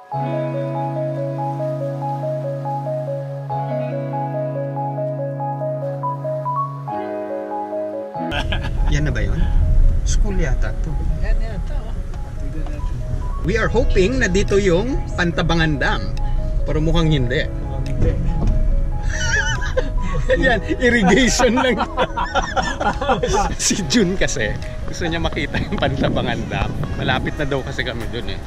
Yan na ba yun? School yata to. Yan yata, oh. Tignan natin. We are hoping na dito yung Pantabangan Dam. Pero mukhang hindi. Hindi. Yan, irrigation lang. Si June kasi, gusto niya makita yung Pantabangan Dam. Malapit na daw kasi kami dun eh.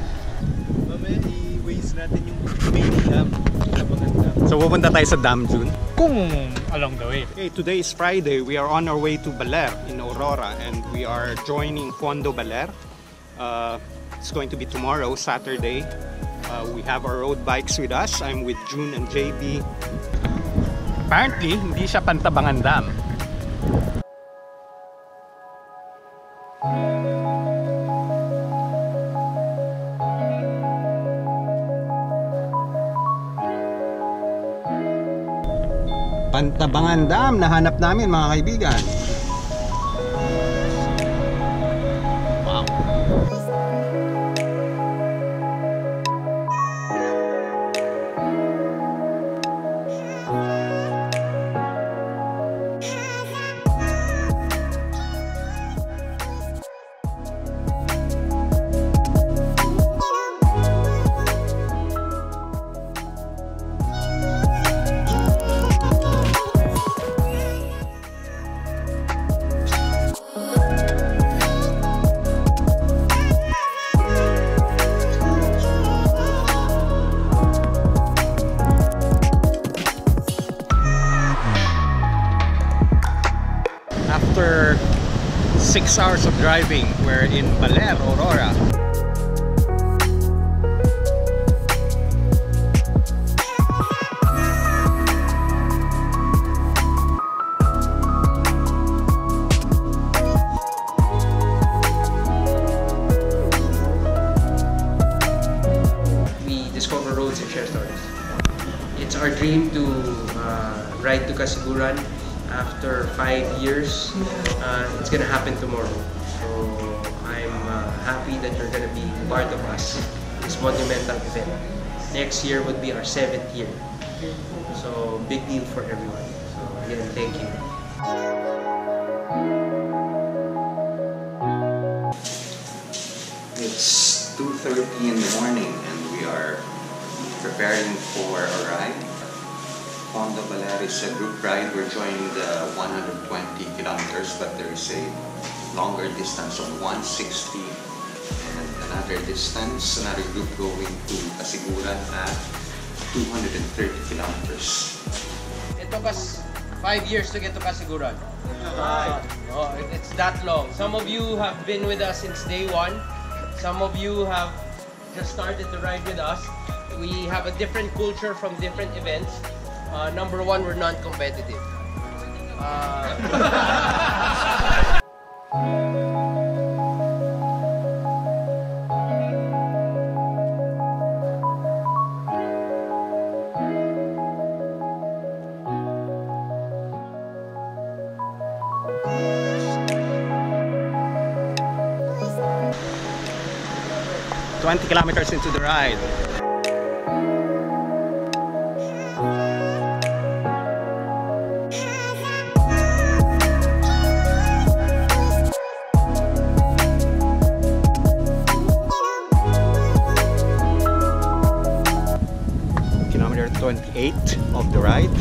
Mamaya i-waste natin yung main dam. Pantabangan Dam. So pupunta tayo sa dam, June? Kung along the way. Okay, today is Friday. We are on our way to Baler in Aurora and we are joining Fondo Baler. It's going to be tomorrow, Saturday. We have our road bikes with us. I'm with June and JB. Apparently, hindi siya Pantabangan Dam. Pantabangan Dam, nahanap namin mga kaibigan. Wow. After 6 hours of driving, we're in Baler, Aurora. We discover roads and share stories. It's our dream to ride to Kasiguran. After 5 years, it's gonna happen tomorrow. So I'm happy that you're gonna be part of us in this monumental event. Next year would be our 7th year. So big deal for everyone. So again, thank you. It's 2:30 in the morning and we are preparing for a ride. Fondo Baler is a group ride. We're joining the 120 kilometers, but there is a longer distance of 160 and another distance, another group going to Kasiguran at 230 kilometers. It took us 5 years to get to Kasiguran. Oh, it's that long. Some of you have been with us since day one. Some of you have just started to ride with us. We have a different culture from different events. Number one, we're non-competitive. 20 kilometers into the ride. Kilometer 28 of the ride.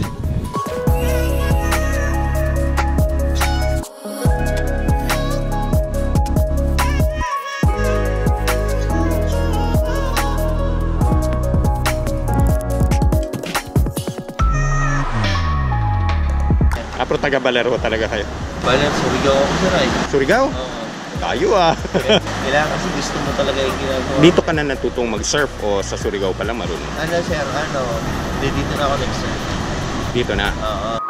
Pero taga Balero talaga kayo? Baler, Surigao ako sir ay. Surigao? Oo. Tayo ah. Kailangan kasi gusto mo talaga yung ginagawa. Dito ka na natutong mag-surf o sa Surigao pa lang marunong? Ano sir, dito na ako nag-surf. Dito na? Oo.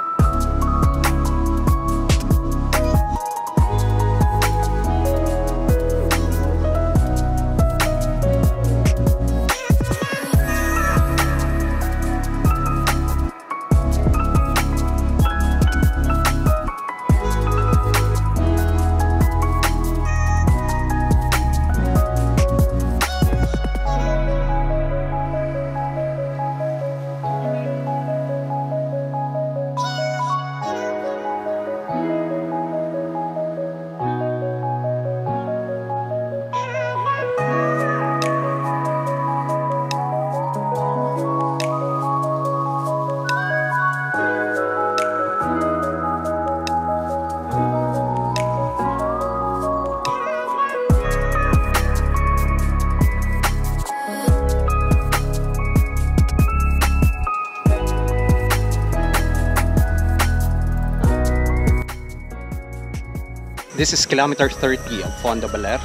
This is kilometer 30 of Fondo Baler.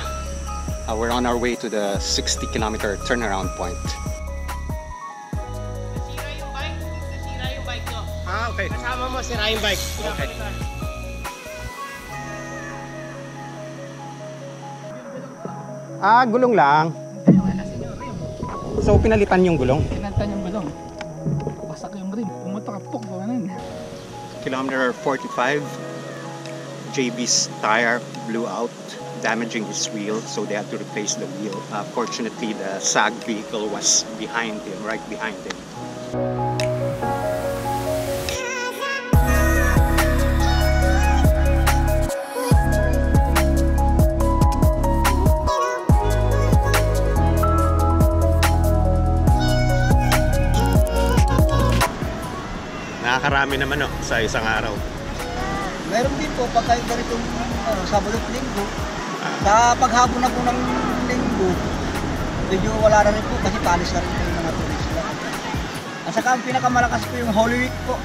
We're on our way to the 60-kilometer turnaround point. Nasira yung bike. Nasira yung bike ko. Ah, okay. Kasama mo, sira yung bike. Okay. Gulong lang. So, pinalitan yung gulong? Pinalitan yung gulong. Wasak yung rim. Pumunta ka puk. Kilometer 45, JB's tire blew out, damaging his wheel, so they had to replace the wheel. Fortunately, the SAG vehicle was behind him, right behind him. Nakakarami naman sa isang araw. Meron din po pagka ganitong Sabado at Linggo. Sa paghapon na po ng Linggo, medyo wala na rin po kasi palis na rin po yung mga turista. At saka ang pinakamalakas po yung Holy Week po.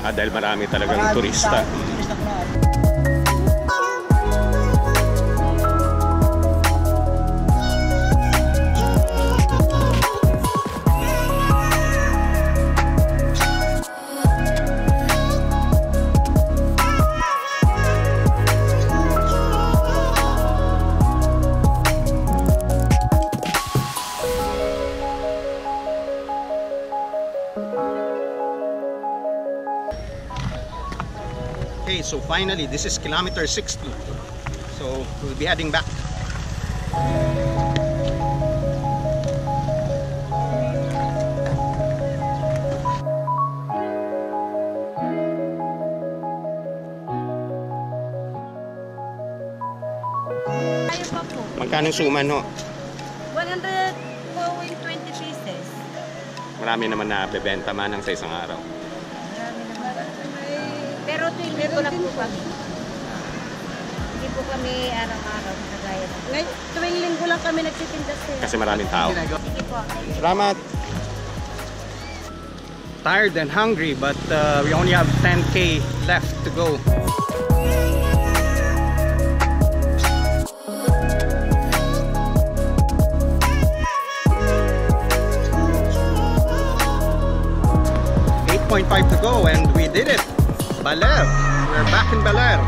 Dahil marami talagang turista. Turista po na. Okay, so finally, this is kilometer 60. So, we'll be heading back. Tayo pa po. Magkano suman, ho? 100 po yung 20 pieces. Marami naman na bebenta man sa isang araw. Marami naman. Pero tuwing linggo lang po kami. Hindi po kami araw-araw sa gaya na. Ngayon, tuwing linggo lang kami nagtitinda sir. Kasi maraming tao. Sige po. Salamat! Tired and hungry, but we only have 10K left to go. .5 to go and we did it. Baler. We're back in Baler.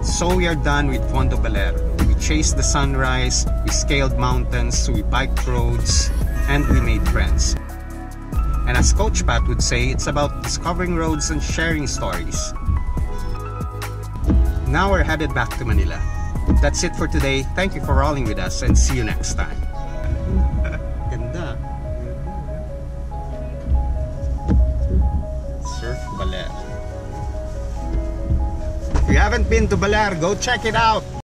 So we are done with Fondo Baler. We chased the sunrise, we scaled mountains, we biked roads, and we made friends. And as Coach Pat would say, it's about discovering roads and sharing stories. Now we're headed back to Manila. That's it for today. Thank you for rolling with us and see you next time. Ganda. Surf Baler. If you haven't been to Baler, go check it out.